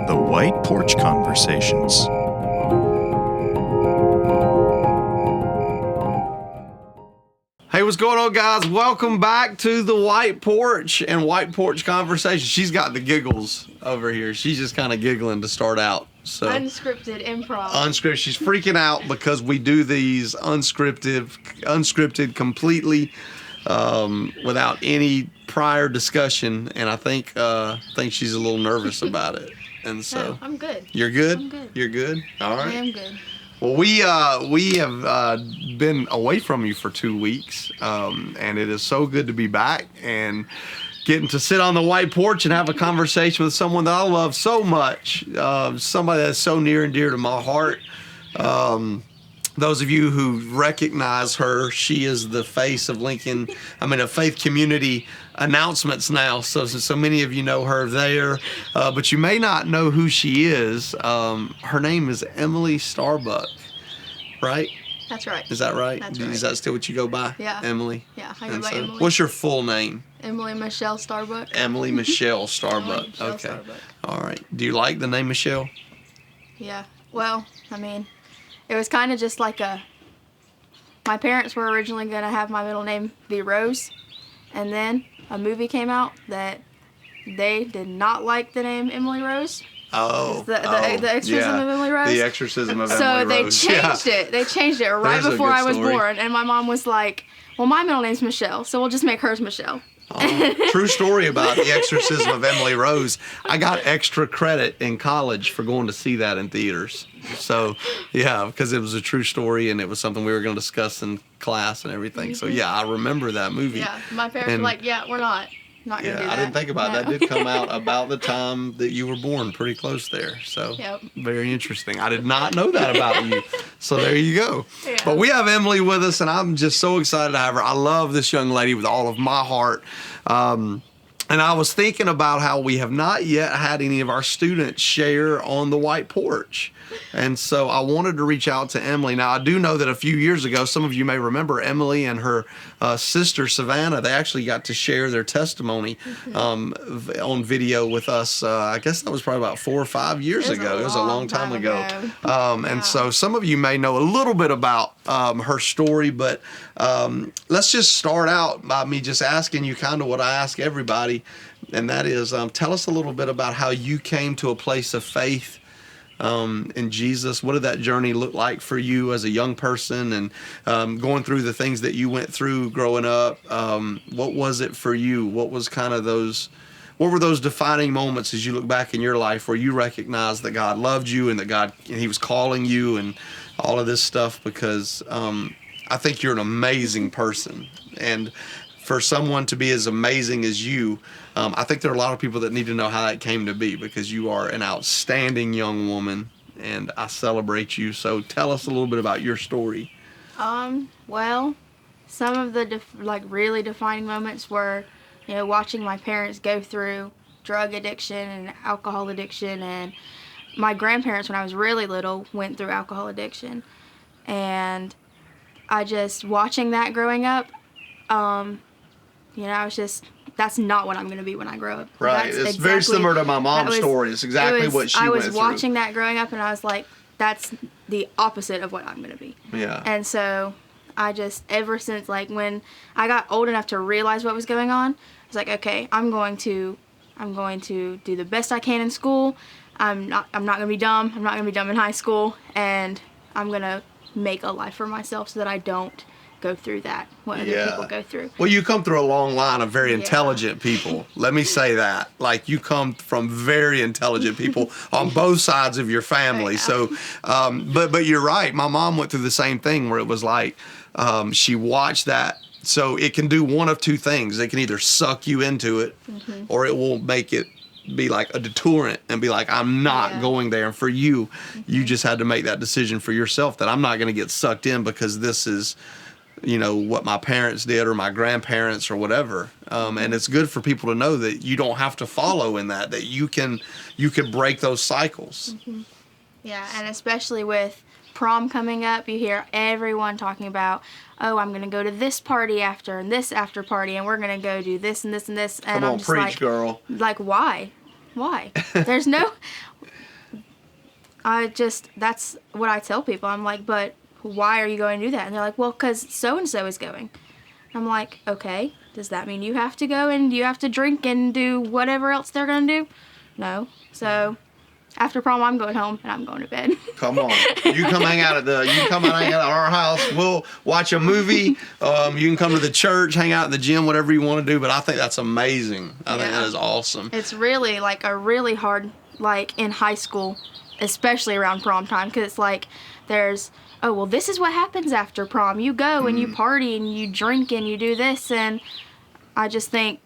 The White Porch Conversations. Hey, what's going on, guys? Welcome back to the White Porch and White Porch Conversations. She's got the giggles over here. She's just kind of giggling to start out. So Unscripted improv. Unscripted. She's freaking out because we do these unscripted completely without any prior discussion, and I think she's a little nervous about it. And so No, I'm good. You're good? I'm good. You're good? All right. I am good. Well, we have been away from you for 2 weeks, and it is so good to be back and getting to sit on the white porch and have a conversation with someone that I love so much, somebody that's so near and dear to my heart. Those of you who recognize her, she is the face of Faith Community announcements now. So many of you know her there, but you may not know who she is. Her name is Emily Starbuck, right? That's right. Is that right? That's right. Is that still what you go by? Yeah. Emily? Yeah, I go by Emily. What's your full name? Emily Michelle Starbuck. Emily Michelle Starbuck. Emily Michelle Okay. Starbuck. All right. Do you like the name Michelle? Yeah. Well, it was kind of just like my parents were originally going to have my middle name be Rose, and then a movie came out that they did not like the name Emily Rose. Oh. The Exorcism of Emily Rose. The Exorcism of So Emily Rose. they changed it. They changed it right There's a before good I was story. born, and my mom was like, well, my middle name's Michelle, so we'll just make hers Michelle. True story about the Exorcism of Emily Rose. I got extra credit in college for going to see that in theaters. So, yeah, because it was a true story and it was something we were going to discuss in class and everything. So, yeah, I remember that movie. Yeah, my parents were like, yeah, we're not going to do that. I didn't think about No. that. It did come out about the time that you were born, pretty close there. So, Yep. Very interesting. I did not know that about you. So, there you go. Yeah. But we have Emily with us, and I'm just so excited to have her. I love this young lady with all of my heart. And I was thinking about how we have not yet had any of our students share on the white porch. And so I wanted to reach out to Emily. Now, I do know that a few years ago, some of you may remember Emily and her sister, Savannah, they actually got to share their testimony on video with us. I guess that was probably about 4 or 5 years ago. It was a long time ago. And so some of you may know a little bit about her story, but let's just start out by me just asking you kind of what I ask everybody, and that is tell us a little bit about how you came to a place of faith in Jesus. What did that journey look like for you as a young person, and going through the things that you went through growing up? What was it for you? What were those defining moments as you look back in your life where you recognized that God loved you and that He was calling you and all of this stuff? Because I think you're an amazing person, and for someone to be as amazing as you, I think there are a lot of people that need to know how that came to be, because you are an outstanding young woman, and I celebrate you. So tell us a little bit about your story. Well, some of the really defining moments were, watching my parents go through drug addiction and alcohol addiction, and my grandparents, when I was really little, went through alcohol addiction, and I just watching that growing up, I was just, that's not what I'm going to be when I grow up. Right. It's very similar to my mom's story. It's exactly what she went through. I was watching that growing up, and I was like, that's the opposite of what I'm going to be. Yeah. And so I just, ever since, when I got old enough to realize what was going on, I was like, okay, I'm going to do the best I can in school. I'm not going to be dumb. I'm not going to be dumb in high school. And I'm going to make a life for myself so that I don't go through what other people go through. Well, you come through a long line of very intelligent people. Let me say that. You come from very intelligent people on both sides of your family. So, but you're right. My mom went through the same thing where it was she watched that. So it can do one of two things. It can either suck you into it, or it will make it be like a deterrent and be like, I'm not going there. And for you, you just had to make that decision for yourself that I'm not going to get sucked in because this is, what my parents did or my grandparents or whatever. And it's good for people to know that you don't have to follow in that you can break those cycles. Yeah, and especially with prom coming up, you hear everyone talking about, oh, I'm going to go to this party after and this after party, and we're going to go do this and this and this. And Come on, preach, girl. Why? There's no... that's what I tell people. I'm like, but why are you going to do that? And they're like, well, because so-and-so is going. I'm like, okay, does that mean you have to go and you have to drink and do whatever else they're going to do? No. So after prom, I'm going home and I'm going to bed. Come on, you come hang out at our house. We'll watch a movie. You can come to the church, hang out at the gym, whatever you want to do. But I think that's amazing. I think that is awesome. It's really like a really hard, like in high school, especially around prom time, because it's like there's, oh, well, this is what happens after prom. You go and you party and you drink and you do this. And I just think,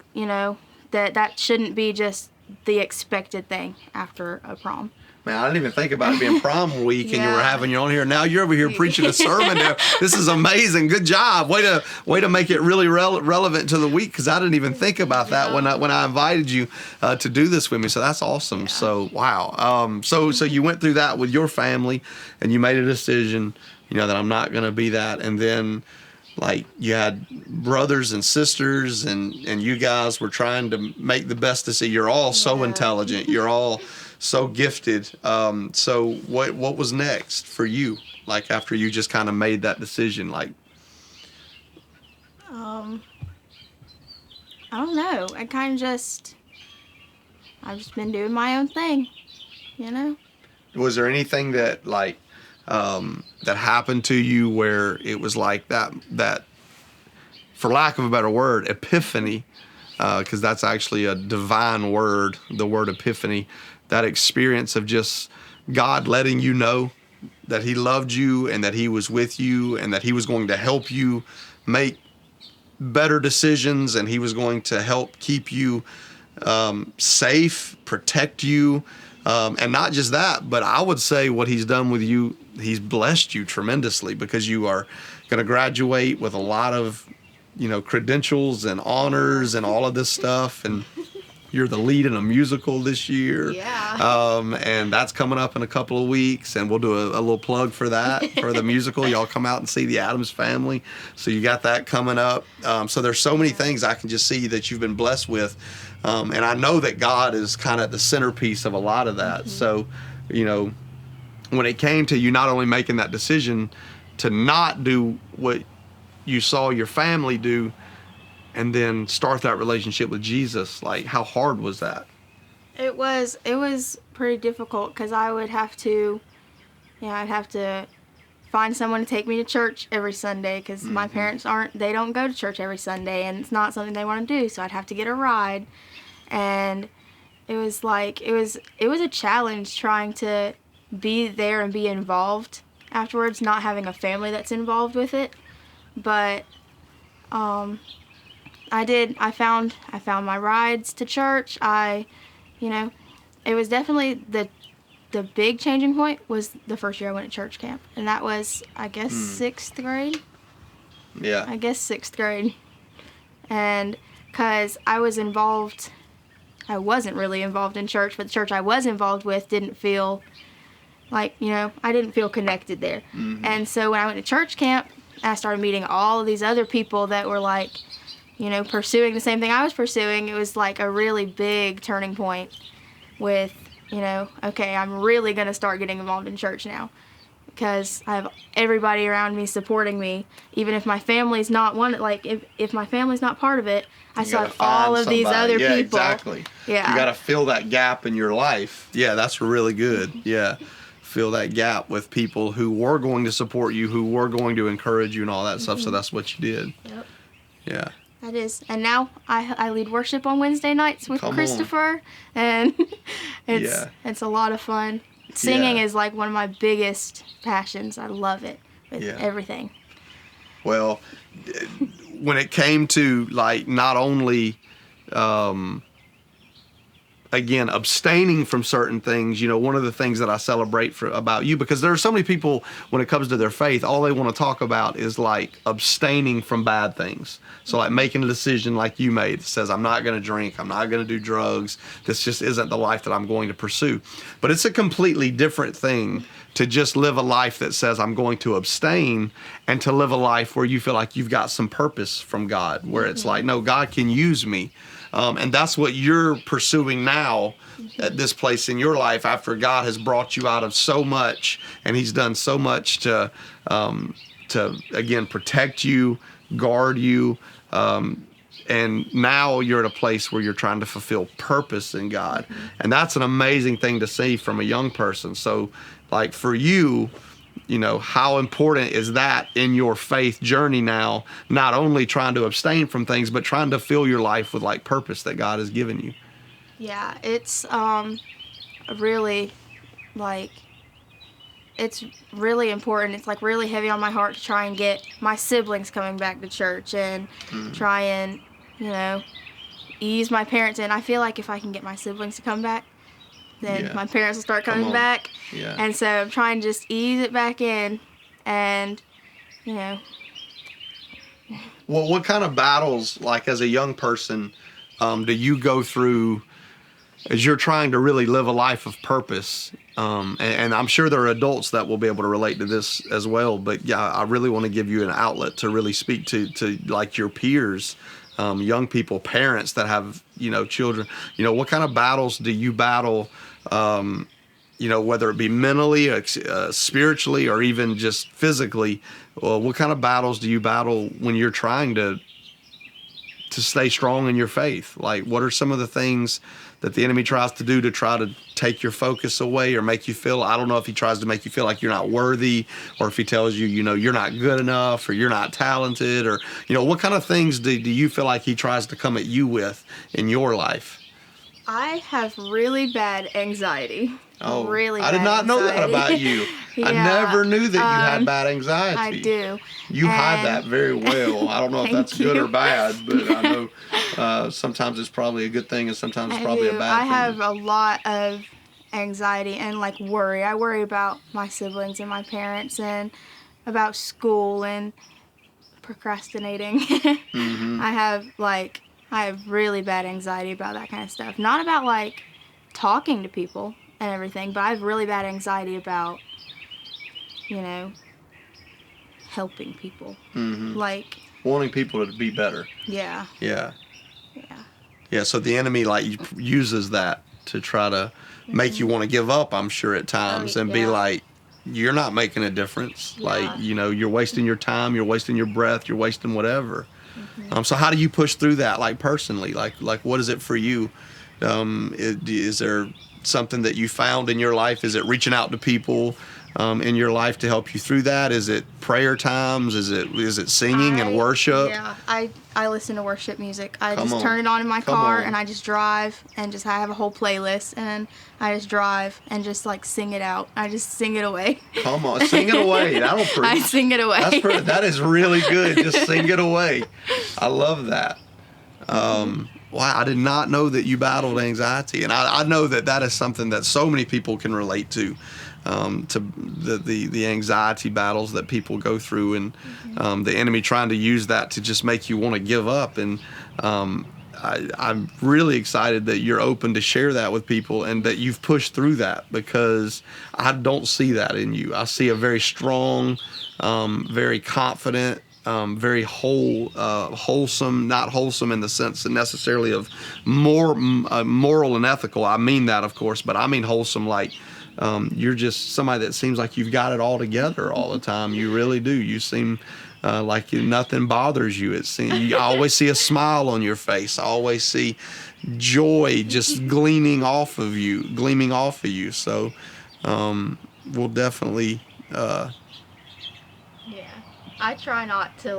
that shouldn't be just the expected thing after a prom. Man, I didn't even think about it being prom week and you were having your own here. Now you're over here preaching a sermon. This is amazing. Good job. Way to make it really relevant to the week, because I didn't even think about that when I invited you to do this with me. So that's awesome. Yeah. So wow. So you went through that with your family and you made a decision, that I'm not going to be that. And then like you had brothers and sisters and you guys were trying to make the best decision. You're all so intelligent. You're all so gifted. So what was next for you? Like after you just kind of made that decision, like? I don't know. I've just been doing my own thing, Was there anything that like, that happened to you where it was like that, for lack of a better word, epiphany, because that's actually a divine word, the word epiphany, that experience of just God letting you know that he loved you and that he was with you and that he was going to help you make better decisions and he was going to help keep you safe, protect you. And not just that, but I would say what he's done with you, he's blessed you tremendously, because you are going to graduate with a lot of, credentials and honors and all of this stuff. And you're the lead in a musical this year. Yeah. And that's coming up in a couple of weeks. And we'll do a little plug for that, for the musical. Y'all come out and see the Addams Family. So you got that coming up. So there's so many things I can just see that you've been blessed with. And I know that God is kind of the centerpiece of a lot of that. So, when it came to you not only making that decision to not do what you saw your family do and then start that relationship with Jesus, like how hard was that? It was pretty difficult, because I would have to, I'd have to find someone to take me to church every Sunday, because my parents they don't go to church every Sunday, and it's not something they want to do, so I'd have to get a ride. And it was a challenge trying to be there and be involved afterwards, not having a family that's involved with it. But I found my rides to church. It was definitely the big changing point was the first year I went to church camp, and that was, I guess, 6th grade. Yeah. I guess 6th grade. And because I wasn't really involved in church, but the church I was involved with didn't feel like, I didn't feel connected there. Mm-hmm. And so when I went to church camp, I started meeting all of these other people that were like, pursuing the same thing I was pursuing. It was like a really big turning point with, okay, I'm really going to start getting involved in church now, because I have everybody around me supporting me. Even if my family's not if my family's not part of it, I still have all of these other people. Exactly. Yeah. You got to fill that gap in your life. Yeah, that's really good. Yeah. Fill that gap with people who were going to support you, who were going to encourage you and all that stuff. So that's what you did. Yep. Yeah. That is. And now I lead worship on Wednesday nights with Christopher. And it's a lot of fun. Singing is like one of my biggest passions. I love it with everything. Well, when it came to like not only again, abstaining from certain things, one of the things that I celebrate about you, because there are so many people when it comes to their faith, all they want to talk about is like abstaining from bad things. So like making a decision like you made that says, I'm not going to drink, I'm not going to do drugs. This just isn't the life that I'm going to pursue. But it's a completely different thing to just live a life that says I'm going to abstain, and to live a life where you feel like you've got some purpose from God, where it's like, no, God can use me. And that's what you're pursuing now at this place in your life after God has brought you out of so much and he's done so much to again, protect you, guard you. And now you're at a place where you're trying to fulfill purpose in God. And that's an amazing thing to see from a young person. So like for you, you know, how important is that in your faith journey now, not only trying to abstain from things, but trying to fill your life with like purpose that God has given you? Yeah, it's really like, it's really important. It's like really heavy on my heart to try and get my siblings coming back to church and try and, you know, ease my parents in. I feel like if I can get my siblings to come back, then my parents will start coming back. Yeah. And so I'm trying to just ease it back in and, you know. Well, what kind of battles, like as a young person, do you go through as you're trying to really live a life of purpose? And I'm sure there are adults that will be able to relate to this as well. But yeah, I really want to give you an outlet to really speak to like your peers, young people, parents that have, you know, children. You know, what kind of battles do you battle? You know, whether it be mentally, spiritually, or even just physically. What kind of battles do you battle when you're trying to stay strong in your faith? Like, what are some of the things that the enemy tries to do to try to take your focus away or make you feel, I don't know if he tries to make you feel like you're not worthy, or if he tells you, you know, you're not good enough, or you're not talented, or, you know, what kind of things do you feel like he tries to come at you with in your life? I have really bad anxiety. Oh, really I did bad not know that anxiety. about you. Yeah, I never knew that you had bad anxiety. I do. You hide that very well. I don't know if that's good or bad, but I know sometimes it's probably a good thing and sometimes it's probably a bad I thing. have a lot of anxiety and like worry. I worry about my siblings and my parents and about school and procrastinating. I have really bad anxiety about that kind of stuff. Not about like talking to people and everything, but I have really bad anxiety about, you know, helping people. Like Wanting people to be better. Yeah. Yeah. So the enemy like uses that to try to make you want to give up, I'm sure, at times, and be like, you're not making a difference. Like, you know, you're wasting your time, you're wasting your breath, you're wasting whatever. So how do you push through that, like personally? Like what is it for you? Is there something that you found in your life? Is it reaching out to people in your life to help you through that? Is it prayer times? Is it singing and worship? Yeah, I listen to worship music. I just turn it on in my car and I just drive and just I have a whole playlist and I just drive and just like sing it out. I just sing it away. Come on, sing it away. That'll preach. I sing it away. That is really good. Just sing it away. I love that. Wow, I did not know that you battled anxiety, and I know that is something that so many people can relate to the anxiety battles that people go through, and the enemy trying to use that to just make you want to give up. And I'm really excited that you're open to share that with people and that you've pushed through that, because I don't see that in you. I see a very strong, very confident, very wholesome, not wholesome in the sense necessarily of moral and ethical. I mean that, of course, but I mean wholesome like you're just somebody that seems like you've got it all together all the time. You really do. You seem like nothing bothers you. I always see a smile on your face. I always see joy just gleaming off of you. So we'll definitely... I try not to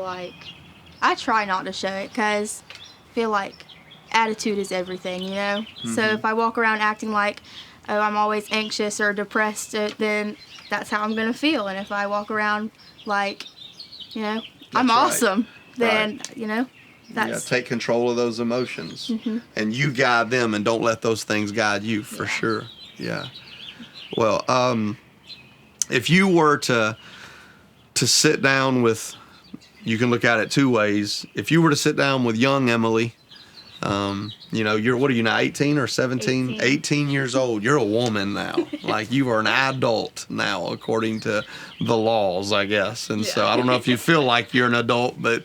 show it, because I feel like attitude is everything, you know? So if I walk around acting like, oh, I'm always anxious or depressed, then that's how I'm going to feel. And if I walk around like, you know, I'm awesome, then, you know, that's... take control of those emotions. And you guide them, and don't let those things guide you, for sure. Yeah. Well, if you were to sit down with, you can look at it two ways. If you were to sit down with young Emily What are you now, 18 or 17? 18 years old. You're a woman now. Like, you are an adult now, according to the laws, I guess. And so I don't know if you feel like you're an adult, but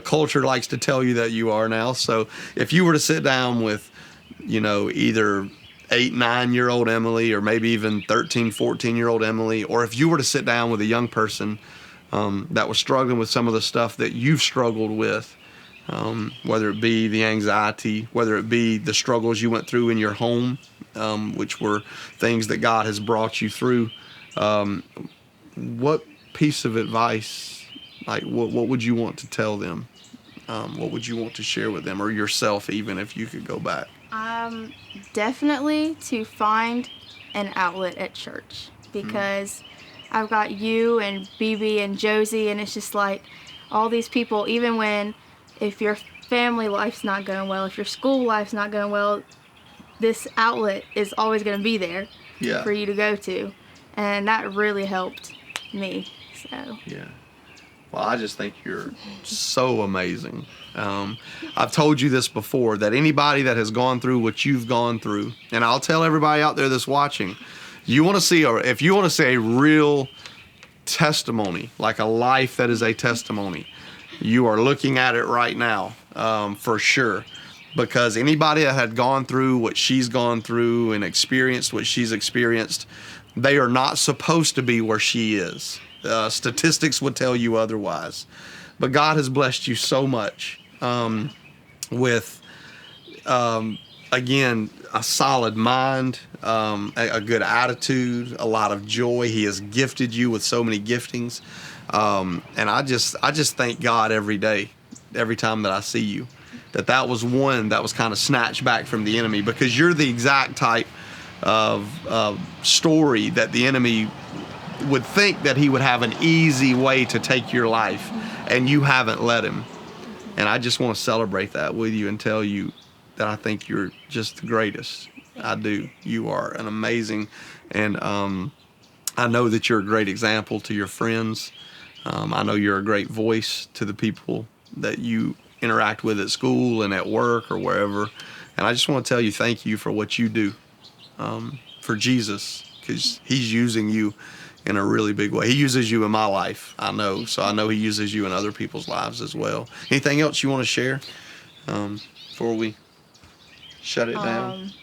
culture likes to tell you that you are now. So if you were to sit down with, either 8, 9-year-old Emily, or maybe even 13, 14-year-old Emily, or if you were to sit down with a young person that was struggling with some of the stuff that you've struggled with, whether it be the anxiety, whether it be the struggles you went through in your home, which were things that God has brought you through, what piece of advice, like what would you want to tell them? What would you want to share with them, or yourself, even if you could go back? Definitely to find an outlet at church, because I've got you and BB and Josie, and it's just like all these people, even if your family life's not going well, if your school life's not going well, this outlet is always going to be there for you to go to. And that really helped me. So yeah. Well, I just think you're so amazing. I've told you this before, that anybody that has gone through what you've gone through, and I'll tell everybody out there that's watching, if you want to see a real testimony, like a life that is a testimony, you are looking at it right now, for sure. Because anybody that had gone through what she's gone through and experienced what she's experienced, they are not supposed to be where she is. Statistics would tell you otherwise. But God has blessed you so much with, again, a solid mind, a good attitude, a lot of joy. He has gifted you with so many giftings. And I just thank God every day, every time that I see you, that was one that was kind of snatched back from the enemy, because you're the exact type of story that the enemy would think that he would have an easy way to take your life, and you haven't let him. And I just want to celebrate that with you and tell you that I think you're just the greatest. I do. You are an amazing, and I know that you're a great example to your friends. I know you're a great voice to the people that you interact with at school and at work or wherever. And I just want to tell you thank you for what you do for Jesus, because he's using you in a really big way. He uses you in my life, I know. So I know he uses you in other people's lives as well. Anything else you want to share before we shut it down?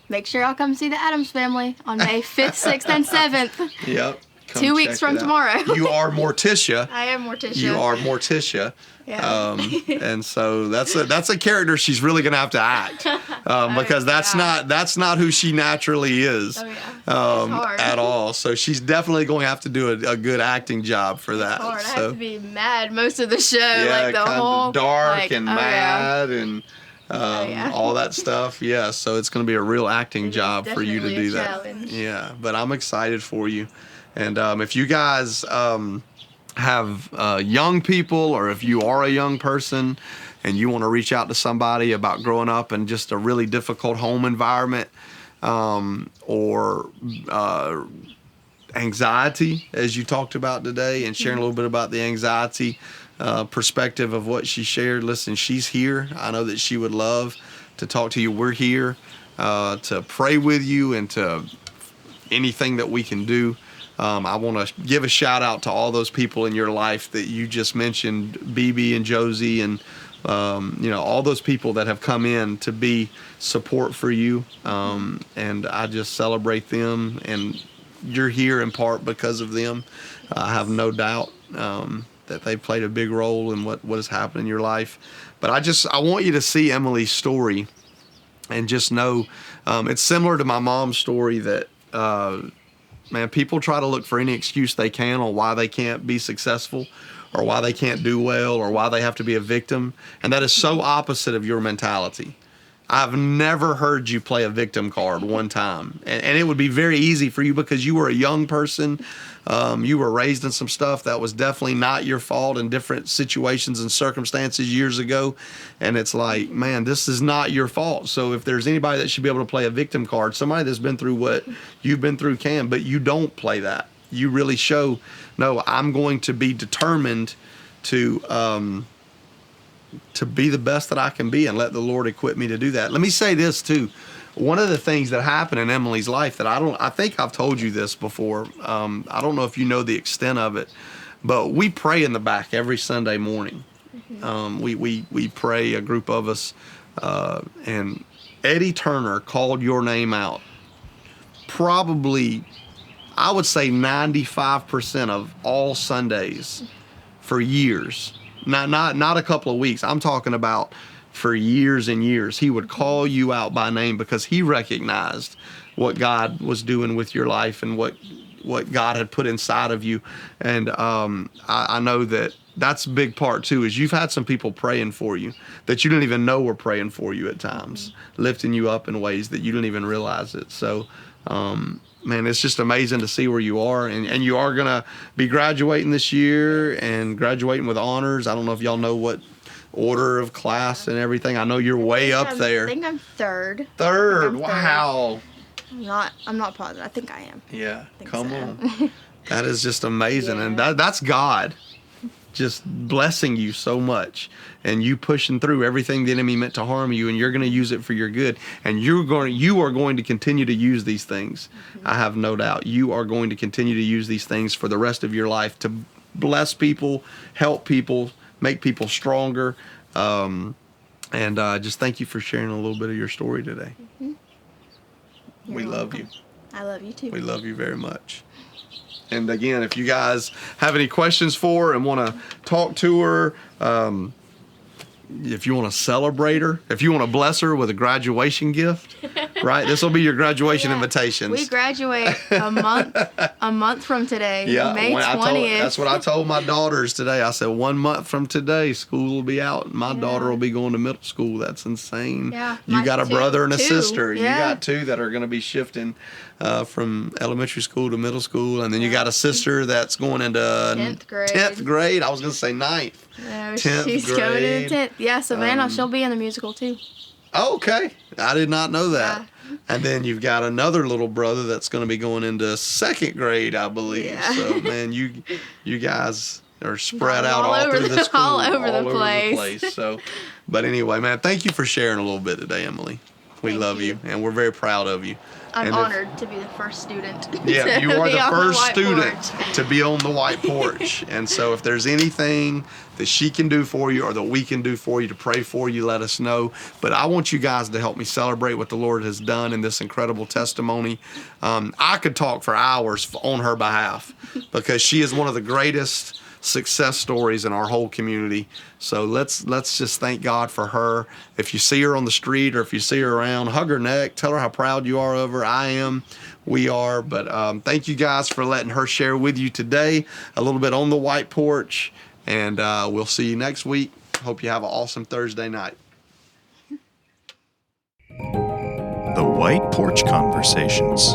Make sure y'all come see the Addams Family on May 5th, 6th, and 7th. Yep. 2 weeks from tomorrow. You are Morticia. I am Morticia. You are Morticia. Yeah. And so that's a character she's really gonna have to act, because that's not who she naturally is. At all. So she's definitely going to have to do a good acting job for that. I so, have to be mad most of the show, like the whole dark and mad and all that stuff. Yeah, so it's going to be a real acting job for you to do that. Challenge. Yeah, but I'm excited for you. And if you guys have young people, or if you are a young person and you want to reach out to somebody about growing up in just a really difficult home environment, or anxiety, as you talked about today, and sharing a little bit about the anxiety perspective of what she shared. Listen, she's here. I know that she would love to talk to you. We're here to pray with you and to anything that we can do. I want to give a shout out to all those people in your life that you just mentioned, BB and Josie, and all those people that have come in to be support for you. And I just celebrate them, and you're here in part because of them. I have no doubt that they played a big role in what has happened in your life. But I want you to see Emily's story and just know it's similar to my mom's story, that man, people try to look for any excuse they can on why they can't be successful, or why they can't do well, or why they have to be a victim. And that is so opposite of your mentality. I've never heard you play a victim card one time. And it would be very easy for you, because you were a young person. You were raised in some stuff that was definitely not your fault in different situations and circumstances years ago. And it's like, man, this is not your fault. So if there's anybody that should be able to play a victim card, somebody that's been through what you've been through can, but you don't play that. You really show, no, I'm going to be determined to to be the best that I can be and let the Lord equip me to do that. Let me say this too. One of the things that happened in Emily's life that I think I've told you this before. I don't know if you know the extent of it, but we pray in the back every Sunday morning. We pray, a group of us, and Eddie Turner called your name out. Probably, I would say 95% of all Sundays for years. Not a couple of weeks. I'm talking about for years and years. He would call you out by name because he recognized what God was doing with your life and what God had put inside of you. And I know that that's a big part too, is you've had some people praying for you that you didn't even know were praying for you at times, lifting you up in ways that you didn't even realize it. So, man, it's just amazing to see where you are. And you are going to be graduating this year and graduating with honors. I don't know if y'all know what order of class and everything. I know you're way up there. I think I'm third. Third. Wow. I'm not positive. I think I am. Yeah. Come on. That is just amazing. Yeah. And that's God just blessing you so much, and you pushing through everything the enemy meant to harm you, and you're going to use it for your good. And you are going to continue to use these things. I have no doubt. You are going to continue to use these things for the rest of your life to bless people, help people, make people stronger. And just thank you for sharing a little bit of your story today. We love you. I love you too. We love you very much. And again, if you guys have any questions for her and want to talk to her, if you want to celebrate her, if you want to bless her with a graduation gift, right? This will be your graduation invitations. We graduate a month from today. Yeah, May 20th. That's what I told my daughters today. I said 1 month from today, school will be out. My daughter will be going to middle school. That's insane. Yeah, you got a brother and a two. sister. Yeah. You got two that are going to be shifting from elementary school to middle school, and then you got a sister that's going into 10th grade. 10th grade. I was going to say 9th. No, 10th she's grade. going to 10th. Yeah, Savannah, she'll be in the musical too. Oh, okay. I did not know that. Yeah. And then you've got another little brother that's going to be going into 2nd grade, I believe. Yeah. So, man, you guys are spread out all through the school. All over the place. So, but anyway, man, thank you for sharing a little bit today, Emily. We love you, and we're very proud of you. I'm honored to be the first student. Yeah, you are the first student porch. to be on the white porch. And so if there's anything that she can do for you or that we can do for you to pray for you, let us know. But I want you guys to help me celebrate what the Lord has done in this incredible testimony. I could talk for hours on her behalf because she is one of the greatest success stories in our whole community. So let's just thank God for her. If you see her on the street or if you see her around, hug her neck, tell her how proud you are of her. I am. We are. But thank you guys for letting her share with you today a little bit on the white porch. And we'll see you next week. Hope you have an awesome Thursday night. The White Porch Conversations.